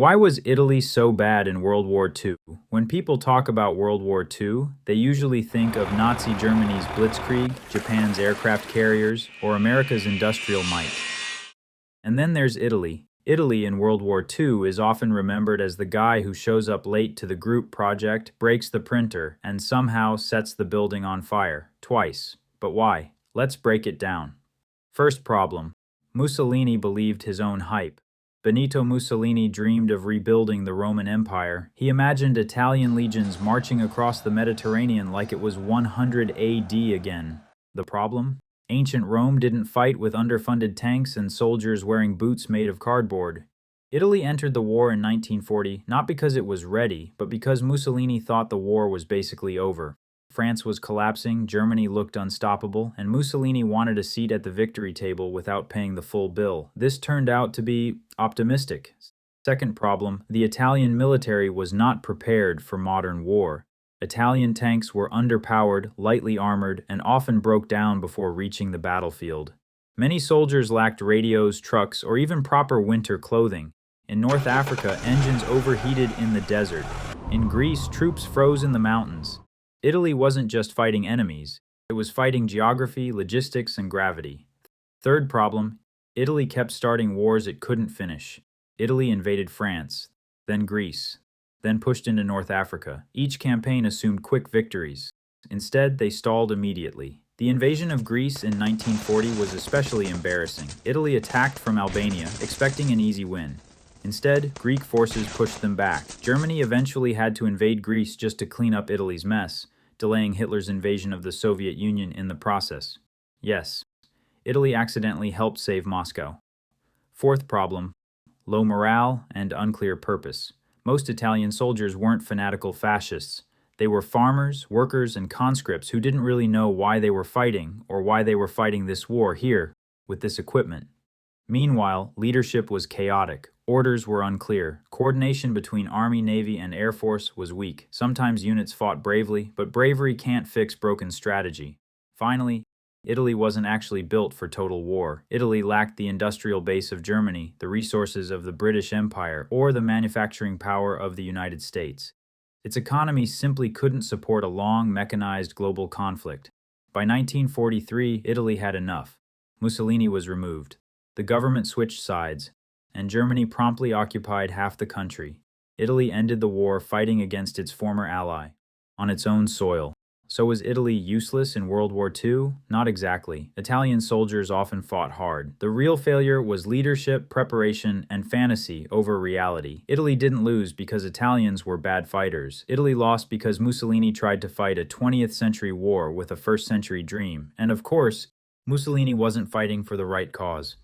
Why was Italy so bad in World War II? When people talk about World War II, they usually think of Nazi Germany's blitzkrieg, Japan's aircraft carriers, or America's industrial might. And then there's Italy. Italy in World War II is often remembered as the guy who shows up late to the group project, breaks the printer, and somehow sets the building on fire. Twice. But why? Let's break it down. First problem. Mussolini believed his own hype. Benito Mussolini dreamed of rebuilding the Roman Empire. He imagined Italian legions marching across the Mediterranean like it was 100 AD again. The problem? Ancient Rome didn't fight with underfunded tanks and soldiers wearing boots made of cardboard. Italy entered the war in 1940 not because it was ready, but because Mussolini thought the war was basically over. France was collapsing, Germany looked unstoppable, and Mussolini wanted a seat at the victory table without paying the full bill. This turned out to be optimistic. Second problem, the Italian military was not prepared for modern war. Italian tanks were underpowered, lightly armored, and often broke down before reaching the battlefield. Many soldiers lacked radios, trucks, or even proper winter clothing. In North Africa, engines overheated in the desert. In Greece, troops froze in the mountains. Italy wasn't just fighting enemies, it was fighting geography, logistics, and gravity. Third problem, Italy kept starting wars it couldn't finish. Italy invaded France, then Greece, then pushed into North Africa. Each campaign assumed quick victories. Instead, they stalled immediately. The invasion of Greece in 1940 was especially embarrassing. Italy attacked from Albania, expecting an easy win. Instead, Greek forces pushed them back. Germany eventually had to invade Greece just to clean up Italy's mess, delaying Hitler's invasion of the Soviet Union in the process. Yes, Italy accidentally helped save Moscow. Fourth problem, low morale and unclear purpose. Most Italian soldiers weren't fanatical fascists. They were farmers, workers, and conscripts who didn't really know why they were fighting or why they were fighting this war here with this equipment. Meanwhile, leadership was chaotic. Orders were unclear. Coordination between Army, Navy, and Air Force was weak. Sometimes units fought bravely, but bravery can't fix broken strategy. Finally, Italy wasn't actually built for total war. Italy lacked the industrial base of Germany, the resources of the British Empire, or the manufacturing power of the United States. Its economy simply couldn't support a long, mechanized global conflict. By 1943, Italy had enough. Mussolini was removed. The government switched sides, and Germany promptly occupied half the country. Italy ended the war fighting against its former ally, on its own soil. So was Italy useless in World War II? Not exactly. Italian soldiers often fought hard. The real failure was leadership, preparation, and fantasy over reality. Italy didn't lose because Italians were bad fighters. Italy lost because Mussolini tried to fight a 20th century war with a first century dream. And of course, Mussolini wasn't fighting for the right cause.